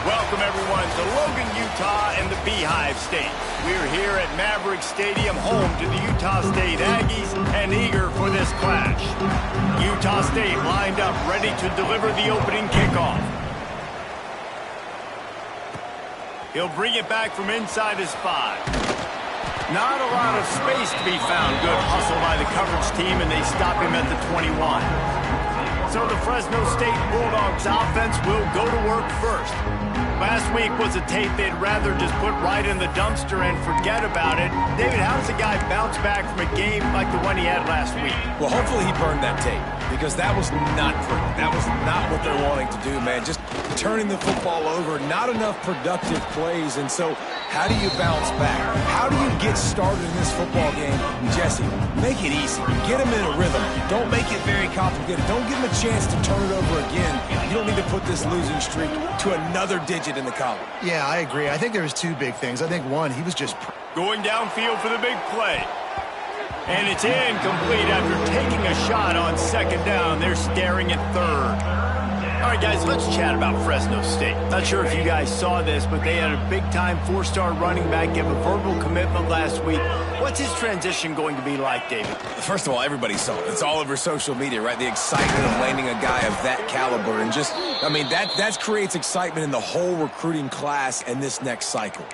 Welcome, everyone, to Logan, Utah and the Beehive State. We're here at Maverick Stadium, home to the Utah State Aggies, and eager for this clash. Utah State lined up, ready to deliver the opening kickoff. He'll bring it back from inside his 5. Not a lot of space to be found. Good hustle by the coverage team, and they stop him at the 21. So the Fresno State Bulldogs offense will go to work first. Last week was a tape they'd rather just put right in the dumpster and forget about it. David, how does a guy bounce back from a game like the one he had last week? Well, hopefully he burned that tape, because that was not pretty. That was not what they're wanting to do, man. Just turning the football over, not enough productive plays. And so how do you bounce back? How do you get started in this football game? Jesse, make it easy. Get him in a rhythm. Don't make it very complicated. Don't give him a chance to turn it over again. You don't need to put this losing streak to another digit in the column. Yeah, I agree. I think there was two big things. I think one, he was just going downfield for the big play. And it's incomplete after taking a shot on second down. They're staring at third. All right, guys, let's chat about Fresno State. Not sure if you guys saw this, but they had a big-time 4-star running back give a verbal commitment last week. What's his transition going to be like, David? First of all, everybody saw it. It's all over social media, right? The excitement of landing a guy of that caliber. And just, I mean, that creates excitement in the whole recruiting class and this next cycle.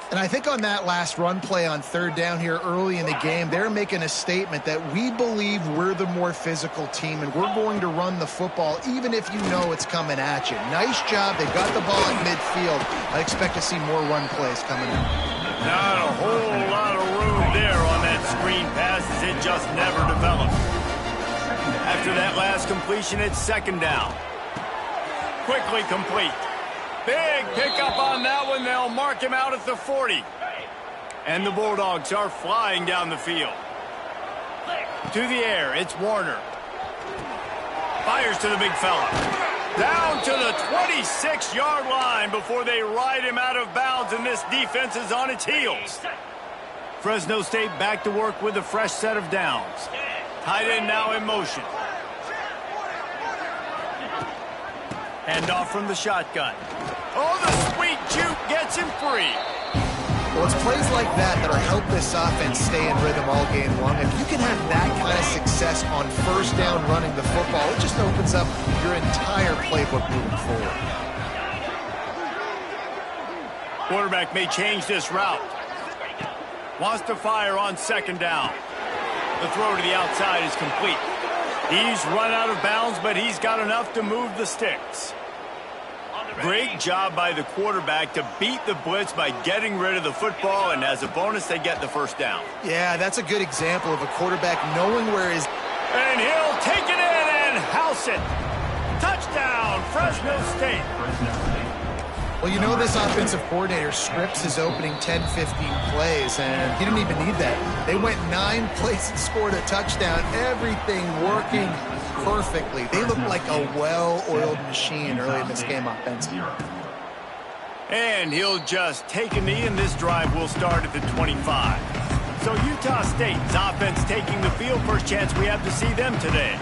And I think on that last run play on third down here early in the game, they're making a statement that we believe we're the more physical team and we're going to run the football even if you know it's coming at you. Nice job. They've got the ball at midfield. I expect to see more run plays coming up. Not a whole lot of room there on that screen pass as it just never developed. After that last completion, it's second down. Quickly complete. Big pickup on that one. They'll mark him out at the 40. And the Bulldogs are flying down the field. To the air, it's Warner. Fires to the big fella. Down to the 26-yard line before they ride him out of bounds, and this defense is on its heels. Fresno State back to work with a fresh set of downs. Tight end now in motion. Hand off from the shotgun. Oh, the sweet juke gets him free. Well, it's plays like that that'll help this offense stay in rhythm all game long. If you can have that kind of success on first down running the football, it just opens up your entire playbook moving forward. Quarterback may change this route. Wants to fire on second down. The throw to the outside is complete. He's run out of bounds, but he's got enough to move the sticks. Great job by the quarterback to beat the blitz by getting rid of the football, and as a bonus, they get the first down. Yeah, that's a good example of a quarterback knowing where his... And he'll take it in and house it. Touchdown, Fresno State. Well, you know this offensive coordinator scripts his opening 10, 15 plays, and he didn't even need that. They went 9 plays and scored a touchdown. Everything working perfectly. They look like a well-oiled machine early in this game offensively. And he'll just take a knee, and this drive will start at the 25. So Utah State's offense taking the field. First chance we have to see them today.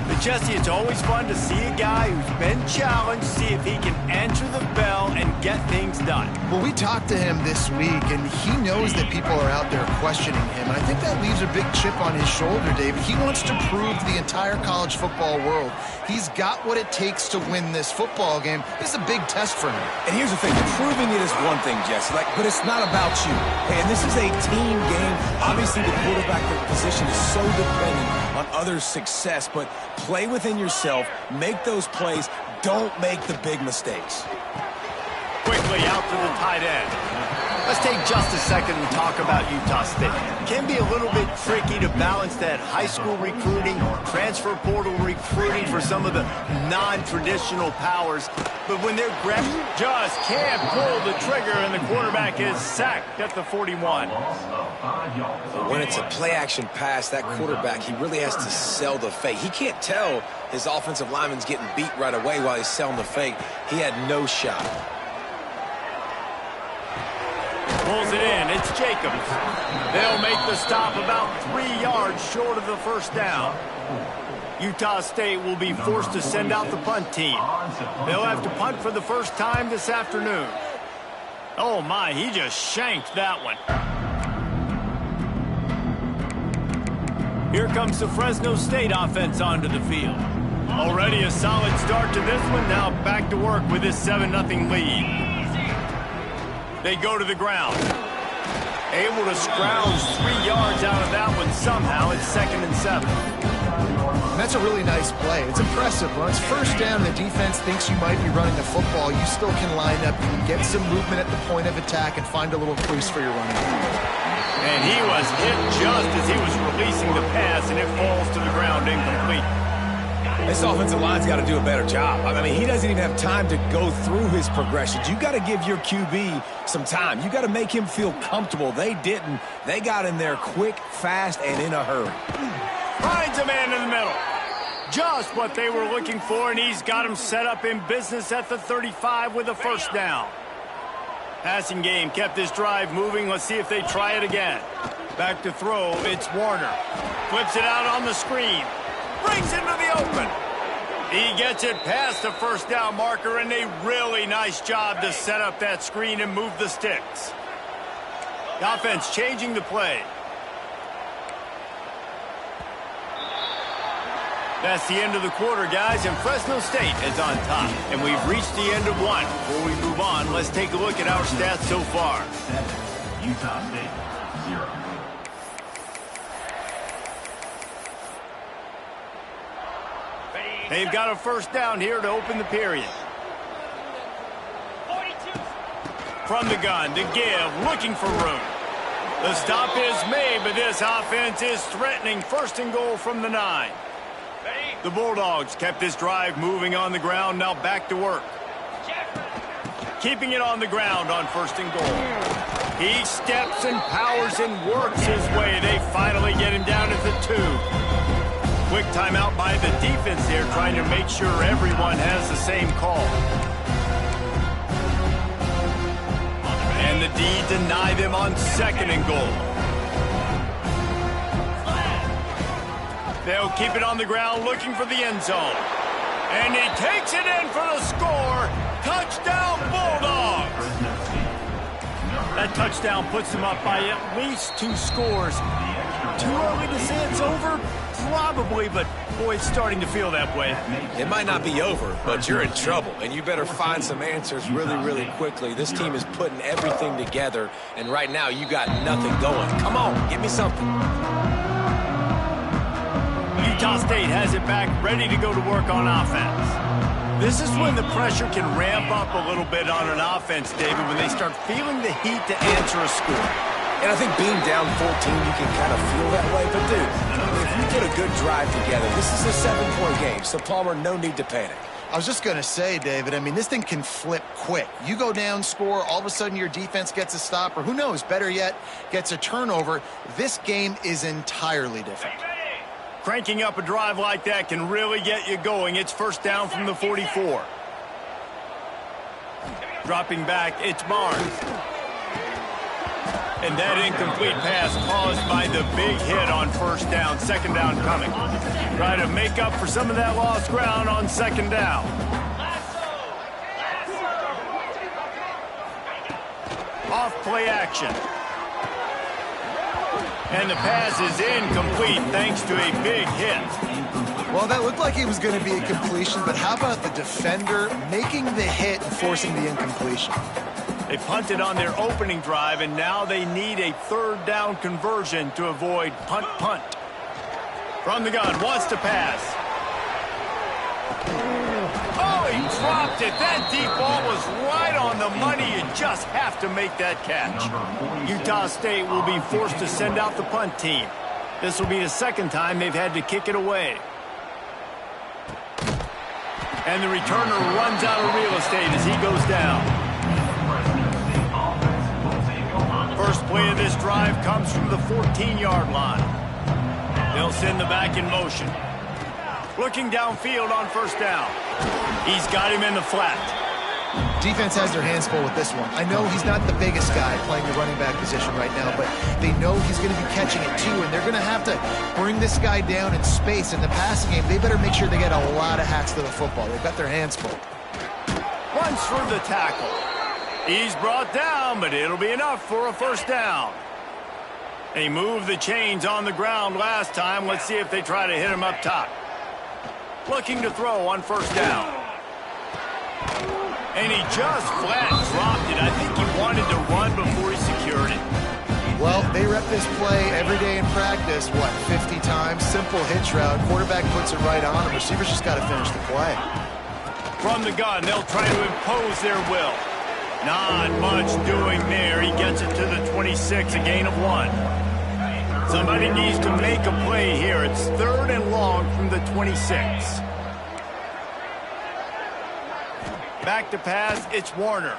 But Jesse, it's always fun to see a guy who's been challenged, see if he can answer the bell and get things done. Well, we talked to him this week, and he knows that people are out there questioning him. And I think that leaves a big chip on his shoulder, David. He wants to prove to the entire college football world he's got what it takes to win this football game. This is a big test for him. And here's the thing. Proving it is one thing, Jesse, but it's not about you. And this is a team game. Obviously, the quarterback position is so dependent on others' success, but play within yourself, make those plays, don't make the big mistakes. Quickly out to the tight end. Let's take just a second and talk about Utah State. It can be a little bit tricky to balance that high school recruiting, transfer portal recruiting for some of the non-traditional powers. But when they're just can't pull the trigger, and the quarterback is sacked at the 41. When it's a play-action pass, that quarterback, he really has to sell the fake. He can't tell his offensive lineman's getting beat right away while he's selling the fake. He had no shot. Pulls it in. It's Jacobs. They'll make the stop about 3 yards short of the first down. Utah State will be forced to send out the punt team. They'll have to punt for the first time this afternoon. Oh my, he just shanked that one. Here comes the Fresno State offense onto the field. Already a solid start to this one. Now back to work with this 7-0 lead. They go to the ground. Able to scrounge 3 yards out of that one somehow. It's 2nd and 7. And that's a really nice play. It's impressive. When it's first down, the defense thinks you might be running the football. You still can line up. You can get some movement at the point of attack and find a little crease for your running back. And he was hit just as he was releasing the pass, and it falls to the ground incomplete. This offensive line's got to do a better job. I mean, he doesn't even have time to go through his progressions. You got to give your QB some time. You got to make him feel comfortable. They didn't. They got in there quick, fast, and in a hurry. Finds a man in the middle. Just what they were looking for, and he's got him set up in business at the 35 with a first down. Passing game kept this drive moving. Let's see if they try it again. Back to throw, it's Warner. Flips it out on the screen. Brings into the open. He gets it past the first down marker, and a really nice job to set up that screen and move the sticks. The offense changing the play. That's the end of the quarter, guys, and Fresno State is on top. And we've reached the end of one. Before we move on, let's take a look at our stats so far. Utah State, 0. They've got a first down here to open the period. From the gun to give, looking for room. The stop is made, but this offense is threatening. 1st and goal from the 9. The Bulldogs kept this drive moving on the ground, now back to work. Keeping it on the ground on 1st and goal. He steps and powers and works his way. They finally get him down at the 2. Quick timeout by the defense there, trying to make sure everyone has the same call. And the D deny them on 2nd and goal. They'll keep it on the ground looking for the end zone. And he takes it in for the score. Touchdown, Bulldogs! That touchdown puts them up by at least 2 scores. Too early to say it's over? Probably, but boy, it's starting to feel that way. It might not be over, but you're in trouble, and you better find some answers really, really quickly. This team is putting everything together, and right now you got nothing going. Come on, give me something. Utah State has it back, ready to go to work on offense. This is when the pressure can ramp up a little bit on an offense, David, when they start feeling the heat to answer a score. And I think being down 14, you can kind of feel that way. But, dude, if you put a good drive together, this is a 7-point game. So, Palmer, no need to panic. I was just going to say, David, I mean, this thing can flip quick. You go down, score, all of a sudden your defense gets a stop, or who knows, better yet, gets a turnover. This game is entirely different. Cranking up a drive like that can really get you going. It's 1st down from the 44. Dropping back, it's Barnes. And that incomplete pass caused by the big hit on 1st down. 2nd down coming. Try to make up for some of that lost ground on 2nd down. Off play action. And the pass is incomplete thanks to a big hit. Well, that looked like it was going to be a completion, but how about the defender making the hit and forcing the incompletion? They punted on their opening drive, and now they need a 3rd down conversion to avoid punt. From the gun, wants to pass. Oh, he dropped it. That deep ball was right on the money. You just have to make that catch. Utah State will be forced to send out the punt team. This will be the 2nd time they've had to kick it away. And the returner runs out of real estate as he goes down. First play of this drive comes from the 14-yard line. They'll send the back in motion. Looking downfield on 1st down. He's got him in the flat. Defense has their hands full with this one. I know he's not the biggest guy playing the running back position right now, but they know he's going to be catching it too, and they're going to have to bring this guy down in space. In the passing game, they better make sure they get a lot of hats to the football. They've got their hands full. Runs for the tackle. He's brought down, but it'll be enough for a first down. They moved the chains on the ground last time. Let's see if they try to hit him up top. Looking to throw on first down. And he just flat dropped it. I think he wanted to run before he secured it. Well, they rep this play every day in practice, 50 times? Simple hitch route. Quarterback puts it right on him. Receivers just got to finish the play. From the gun, they'll try to impose their will. Not much doing there. He gets it to the 26, a gain of 1. Somebody needs to make a play here. It's 3rd and long from the 26. Back to pass, it's Warner.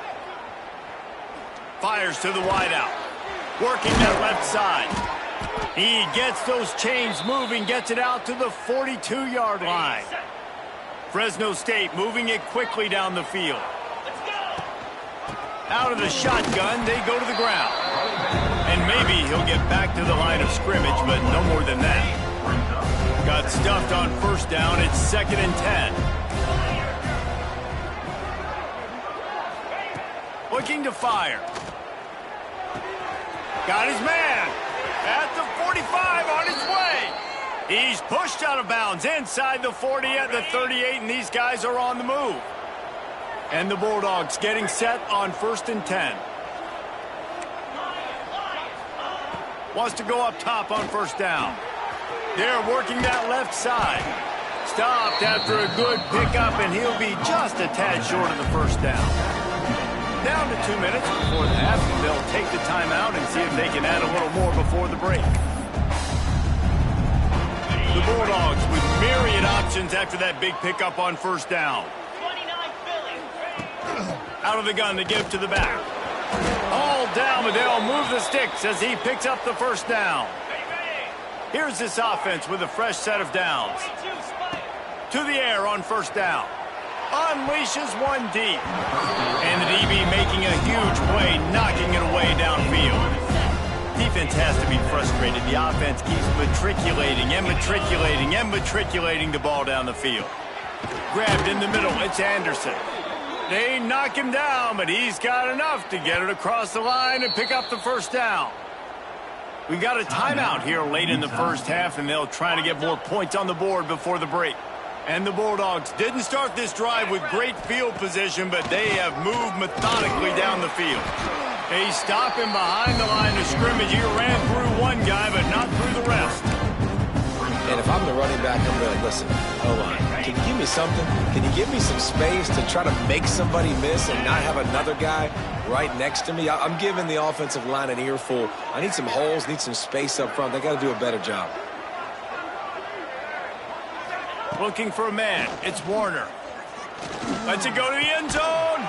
Fires to the wideout. Working that left side. He gets those chains moving, gets it out to the 42-yard line. Fresno State moving it quickly down the field. Out of the shotgun, they go to the ground. And maybe he'll get back to the line of scrimmage, but no more than that. Got stuffed on first down. It's 2nd and 10. Looking to fire. Got his man at the 45 on his way. He's pushed out of bounds inside the 40 at the 38, and these guys are on the move. And the Bulldogs getting set on 1st and 10. Wants to go up top on first down. They're working that left side. Stopped after a good pickup, and he'll be just a tad short of the first down. Down to 2 minutes before the half. They'll take the timeout and see if they can add a little more before the break. The Bulldogs with myriad options after that big pickup on first down. Out of the gun to give to the back. All down, but they'll move the sticks as he picks up the first down. Here's this offense with a fresh set of downs. To the air on first down. Unleashes one deep. And the DB making a huge play, knocking it away downfield. Defense has to be frustrated. The offense keeps matriculating and matriculating and matriculating the ball down the field. Grabbed in the middle, it's Anderson. They knock him down, but he's got enough to get it across the line and pick up the first down. We've got a timeout here late in the first half, and they'll try to get more points on the board before the break. And the Bulldogs didn't start this drive with great field position, but they have moved methodically down the field. They stop him behind the line of scrimmage. He ran through one guy, but not through the rest. And if I'm the running back, I'm going to listen, hold on. Can you give me something? Can you give me some space to try to make somebody miss and not have another guy right next to me? I'm giving the offensive line an earful. I need some holes, need some space up front. They got to do a better job. Looking for a man. It's Warner. Lets it go to the end zone.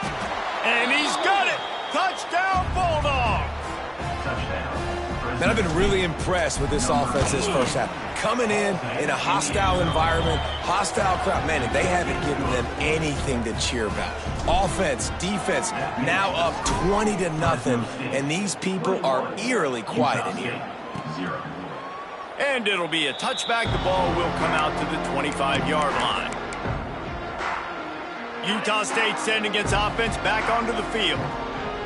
And he's got it. Touchdown, Bulldogs. Man, I've been really impressed with this offense this first half. Coming in a hostile environment, hostile crowd. Man, they haven't given them anything to cheer about. Offense, defense, now up 20-0, and these people are eerily quiet in here. And it'll be a touchback. The ball will come out to the 25-yard line. Utah State sending its offense back onto the field.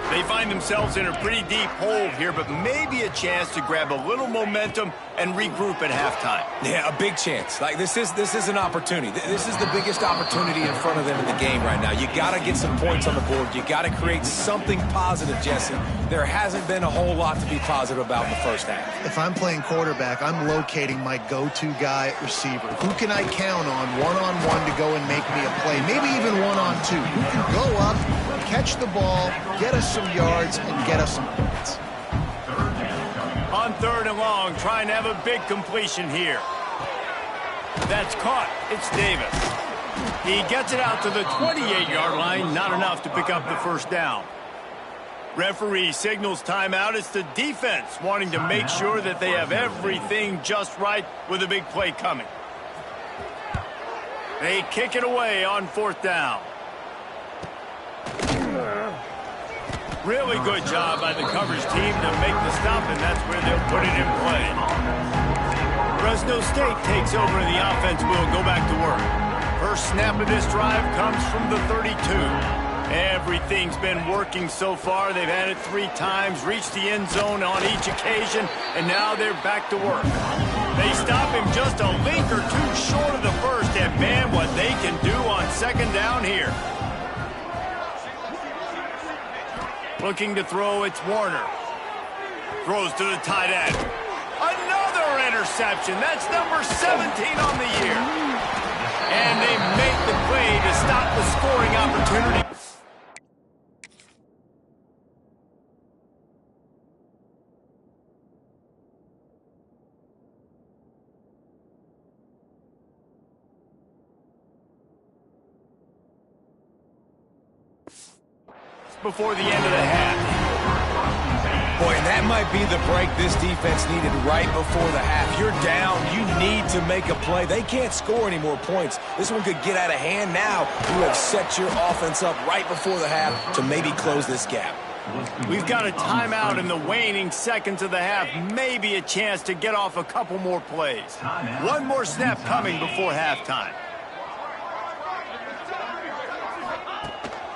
They find themselves in a pretty deep hole here, but maybe a chance to grab a little momentum and regroup at halftime. Yeah, a big chance. Like this is an opportunity. This is the biggest opportunity in front of them in the game right now. You got to get some points on the board. You got to create something positive, Jesse. There hasn't been a whole lot to be positive about in the first half. If I'm playing quarterback, I'm locating my go-to guy at receiver. Who can I count on one-on-one to go and make me a play? Maybe even one-on-two. Who can go up, catch the ball, get us some yards, and get us some points. On 3rd and long, trying to have a big completion here. That's caught. It's Davis. He gets it out to the 28-yard line. Not enough to pick up the first down. Referee signals timeout. It's the defense wanting to make sure that they have everything just right with a big play coming. They kick it away on 4th down. Really good job by the coverage team to make the stop, and that's where they'll put it in play. Fresno State takes over, and the offense will go back to work. First snap of this drive comes from the 32. Everything's been working so far. They've had it 3 times, reached the end zone on each occasion, and now they're back to work. They stop him just a link or 2 short of the first, and man, what they can do on second down here. Looking to throw, it's Warner. Throws to the tight end. Another interception. That's number 17 on the year. And they make the play to stop the scoring opportunity. Before the end of the half. Boy, and that might be the break this defense needed right before the half. You're down. You need to make a play. They can't score any more points. This one could get out of hand now. You have set your offense up right before the half to maybe close this gap. We've got a timeout in the waning seconds of the half. Maybe a chance to get off a couple more plays. One more snap coming before halftime.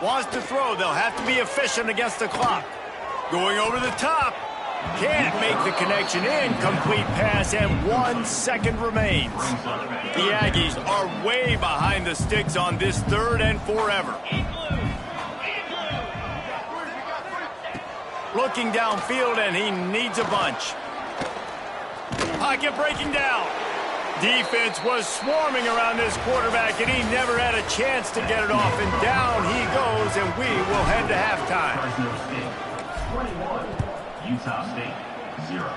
Wants to throw. They'll have to be efficient against the clock. Going over the top. Can't make the connection. Incomplete pass, and 1 second remains. The Aggies are way behind the sticks on this 3rd and forever. Looking downfield, and he needs a bunch. Pocket breaking down. Defense was swarming around this quarterback, and he never had a chance to get it off. And down he goes, and we will head to halftime. Fresno State 21, Utah State 0.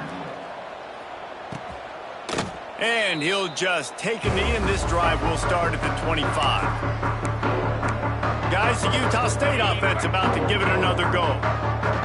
And he'll just take a knee, and this drive will start at the 25. Guys, the Utah State offense about to give it another go.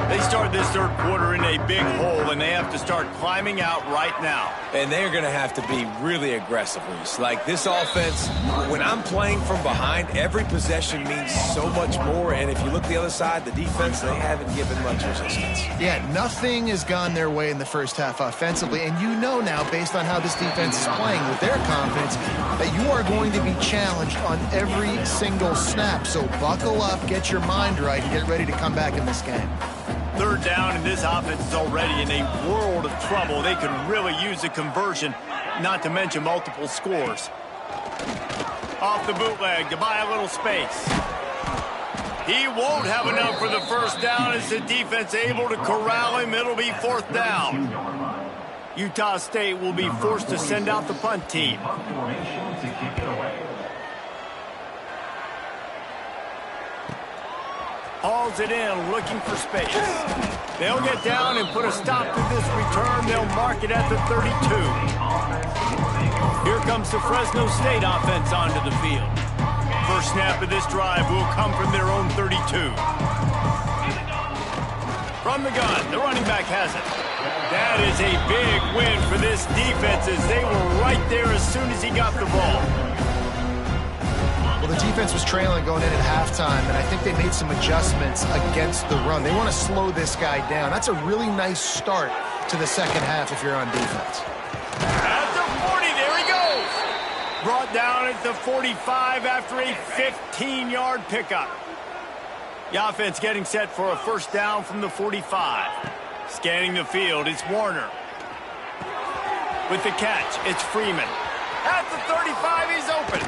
They start this 3rd quarter in a big hole, and they have to start climbing out right now. And they're going to have to be really aggressive, Reese. Like this offense, when I'm playing from behind, every possession means so much more. And if you look the other side, the defense, they haven't given much resistance. Yeah, nothing has gone their way in the first half offensively. And you know now, based on how this defense is playing with their confidence, that you are going to be challenged on every single snap. So buckle up, get your mind right, and get ready to come back in this game. 3rd down, and this offense is already in a world of trouble. They could really use a conversion, not to mention multiple scores. Off the bootleg to buy a little space. He won't have enough for the first down as the defense able to corral him. It'll be 4th down. Utah State will be forced to send out the punt team. Hauls it in, looking for space. They'll get down and put a stop to this return. They'll mark it at the 32. Here comes the Fresno State offense onto the field. First snap of this drive will come from their own 32. From the gun, the running back has it. That is a big win for this defense as they were right there as soon as he got the ball. Well, the defense was trailing going in at halftime, and I think they made some adjustments against the run. They want to slow this guy down. That's a really nice start to the second half if you're on defense. At the 40, there he goes. Brought down at the 45 after a 15-yard pickup. The offense getting set for a first down from the 45. Scanning the field, it's Warner. With the catch, it's Freeman. At the 35, he's open.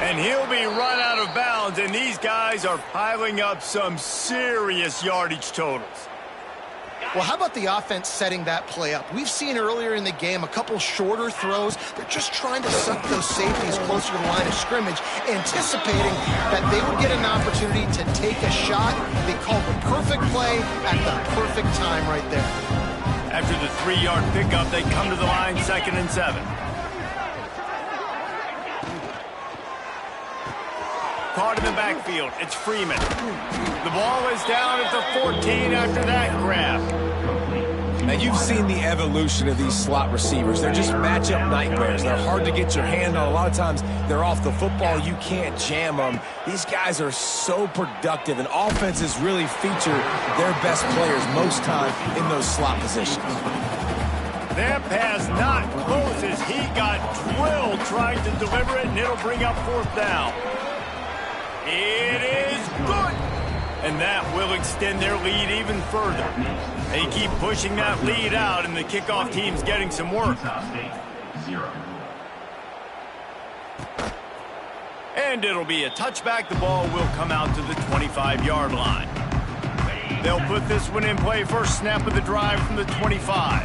And he'll be run out of bounds, and these guys are piling up some serious yardage totals. Well, how about the offense setting that play up? We've seen earlier in the game a couple shorter throws. They're just trying to suck those safeties closer to the line of scrimmage, anticipating that they would get an opportunity to take a shot. They called the perfect play at the perfect time right there. After the 3-yard pickup, they come to the line 2nd and 7. Caught in the backfield, it's Freeman. The ball is down at the 14 after that grab. Now, you've seen the evolution of these slot receivers. They're just matchup nightmares. They're hard to get your hand on. A lot of times, they're off the football, you can't jam them. These guys are so productive, and offenses really feature their best players most time in those slot positions. That pass not close as he got drilled trying to deliver it, and it'll bring up 4th down. It is good. And that will extend their lead even further. They keep pushing that lead out, and the kickoff team's getting some work. And it'll be a touchback. The ball will come out to the 25-yard line. They'll put this one in play. First snap of the drive from the 25.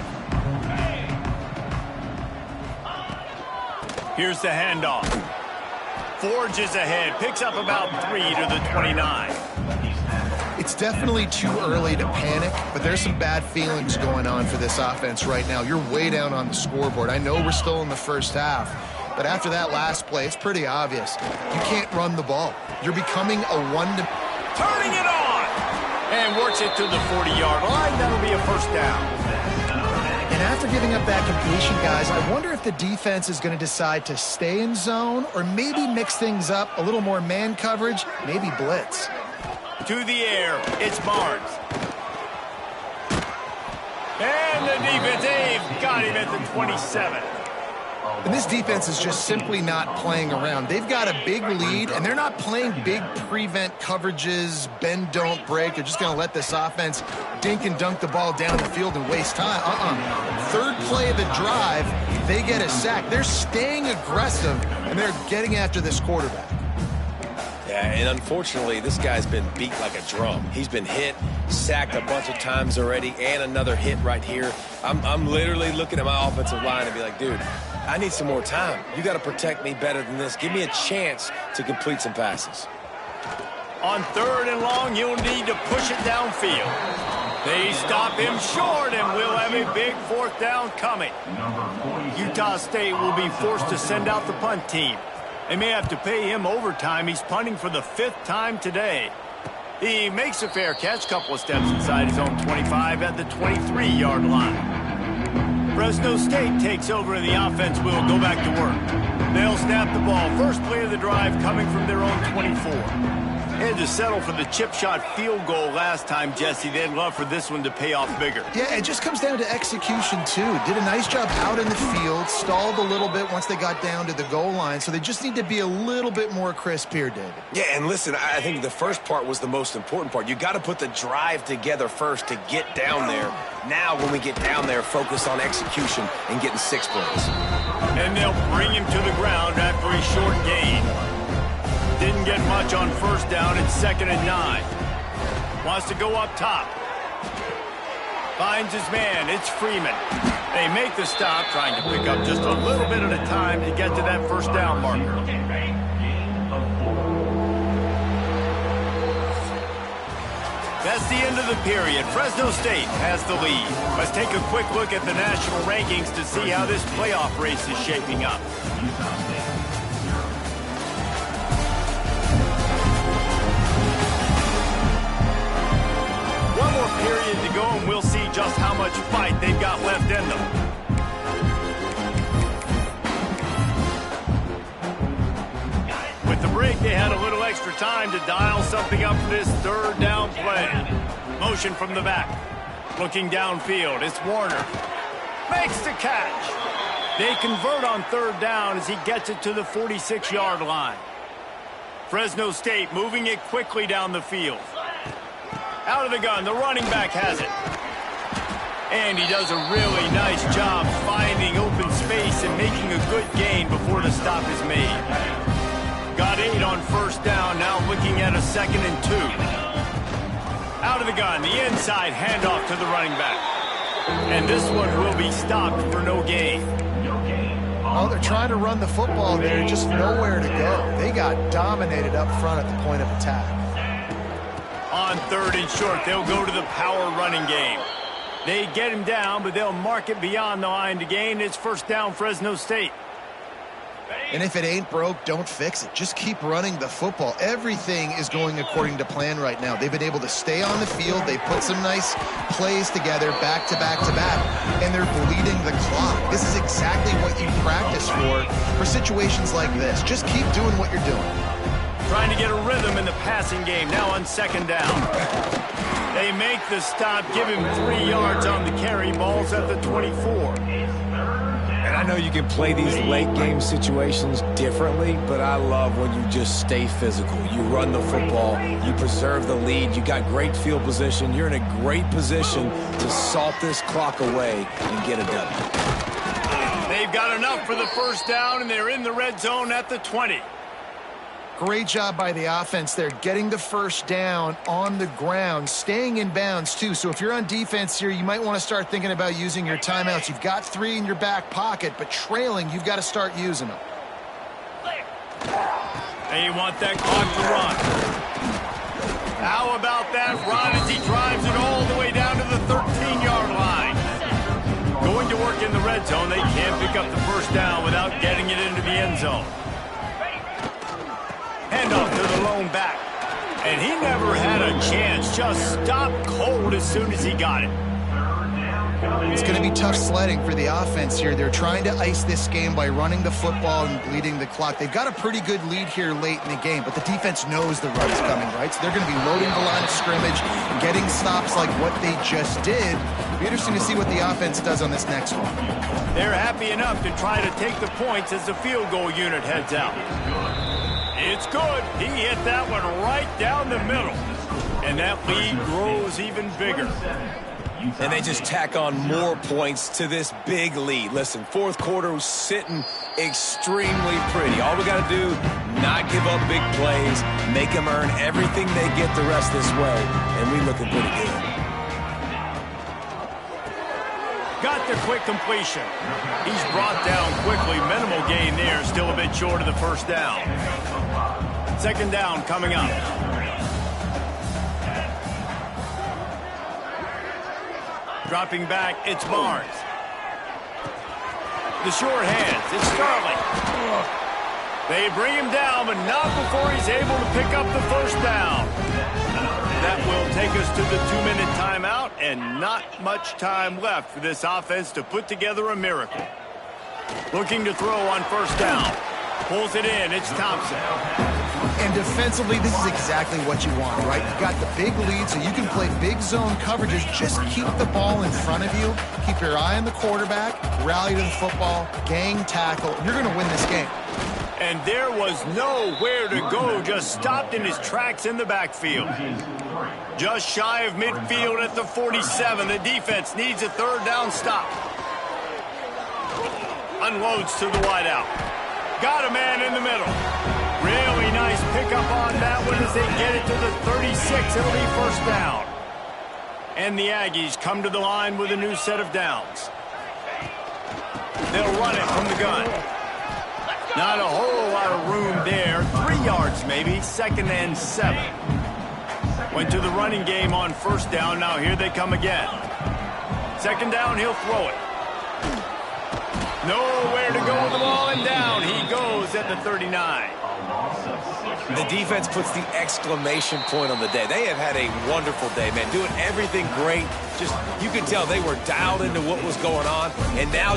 Here's the handoff. Forges ahead. Picks up about 3 to the 29. It's definitely too early to panic, but there's some bad feelings going on for this offense right now. You're way down on the scoreboard. I know we're still in the first half, but after that last play, it's pretty obvious. You can't run the ball. You're becoming a turning it on! And works it to the 40-yard line. That'll be a first down. And after giving up that completion, guys, I wonder if the defense is going to decide to stay in zone or maybe mix things up, a little more man coverage, maybe blitz. To the air, it's Barnes. And the defense, they've got him at the 27. And this defense is just simply not playing around. They've got a big lead, and they're not playing big prevent coverages, bend, don't break. They're just going to let this offense dink and dunk the ball down the field and waste time. Third play of the drive, they get a sack. They're staying aggressive, and they're getting after this quarterback. Yeah, and unfortunately, this guy's been beat like a drum. He's been hit, sacked a bunch of times already, and another hit right here. I'm literally looking at my offensive line and be like, dude, I need some more time. You got to protect me better than this. Give me a chance to complete some passes. On 3rd and long, you'll need to push it downfield. They stop him short, and we'll have a big 4th down coming. Utah State will be forced to send out the punt team. They may have to pay him overtime. He's punting for the 5th time today. He makes a fair catch, couple of steps inside his own 25 at the 23-yard line. Fresno State takes over, and the offense will go back to work. They'll snap the ball. First play of the drive coming from their own 24. Had to settle for the chip shot field goal last time, Jesse. They'd love for this one to pay off bigger. Yeah, it just comes down to execution, too. Did a nice job out in the field, stalled a little bit once they got down to the goal line, so they just need to be a little bit more crisp here, David. Yeah, and listen, I think the first part was the most important part. You got to put the drive together first to get down there. Now, when we get down there, focus on execution and getting 6 points. And they'll bring him to the ground after a short gain. Didn't get much on first down. It's 2nd and 9. Wants to go up top. Finds his man. It's Freeman. They make the stop, trying to pick up just a little bit at a time to get to that first down marker. That's the end of the period. Fresno State has the lead. Let's take a quick look at the national rankings to see how this playoff race is shaping up. One more period to go, and we'll see just how much fight they've got left in them. With the break, they had a little extra time to dial something up for this 3rd down play. Motion from the back. Looking downfield, it's Warner. Makes the catch. They convert on 3rd down as he gets it to the 46-yard line. Fresno State moving it quickly down the field. Out of the gun, the running back has it. And he does a really nice job finding open space and making a good gain before the stop is made. Got 8 on first down, now looking at a 2nd and 2. Out of the gun, the inside handoff to the running back. And this one will be stopped for no gain. Oh, they're trying to run the football there, just nowhere to go. They got dominated up front at the point of attack. On 3rd and short, they'll go to the power running game. They get him down, but they'll mark it beyond the line to gain. It's first down, Fresno State. And if it ain't broke, don't fix it. Just keep running the football. Everything is going according to plan right now. They've been able to stay on the field. They put some nice plays together back to back to back, and they're bleeding the clock. This is exactly what you practice for situations like this. Just keep doing what you're doing. Trying to get a rhythm in the passing game now on second down. They make the stop, give him 3 yards on the carry. Ball's at the 24. And I know you can play these late game situations differently, but I love when you just stay physical. You run the football, you preserve the lead, you got great field position, you're in a great position to salt this clock away and get a W. They've got enough for the first down, and they're in the red zone at the 20. Great job by the offense there, getting the first down on the ground, staying in bounds too. So if you're on defense here, you might want to start thinking about using your timeouts. You've got 3 in your back pocket, but trailing, you've got to start using them. They want that clock to run. How about that run as he drives it all the way down to the 13-yard line? Going to work in the red zone, they can't pick up the first down without getting it into the end zone. Handoff to the lone back. And he never had a chance. Just stopped cold as soon as he got it. It's going to be tough sledding for the offense here. They're trying to ice this game by running the football and bleeding the clock. They've got a pretty good lead here late in the game, but the defense knows the run is coming, right? So they're going to be loading the line of scrimmage, getting stops like what they just did. It'll be interesting to see what the offense does on this next one. They're happy enough to try to take the points as the field goal unit heads out. It's good. He hit that one right down the middle. And that lead grows even bigger. And they just tack on more points to this big lead. Listen, fourth quarter was sitting extremely pretty. All we got to do, not give up big plays, make them earn everything they get the rest this way, and we looking pretty good. Got the quick completion. He's brought down quickly. Minimal gain there. Still a bit short of the first down. Second down coming up. Dropping back, it's Barnes. The short hands, it's Starling. They bring him down, but not before he's able to pick up the first down. That will take us to the 2-minute timeout, and not much time left for this offense to put together a miracle. Looking to throw on first down. Pulls it in, it's Thompson. And defensively, this is exactly what you want, right? You've got the big lead, so you can play big zone coverages. Just keep the ball in front of you. Keep your eye on the quarterback. Rally to the football. Gang tackle. You're going to win this game. And there was nowhere to go. Just stopped in his tracks in the backfield. Just shy of midfield at the 47. The defense needs a third down stop. Unloads to the wideout. Got a man in the middle. Really nice pickup on that one as they get it to the 36. It'll be first down. And the Aggies come to the line with a new set of downs. They'll run it from the gun. Not a whole lot of room there. 3 yards maybe. Second and 7. Went to the running game on first down. Now here they come again. Second down, he'll throw it. Nowhere to go with the ball, and down he goes at the 39. The defense puts the exclamation point on the day. They have had a wonderful day, man. Doing everything great. Just, you can tell they were dialed into what was going on, and now just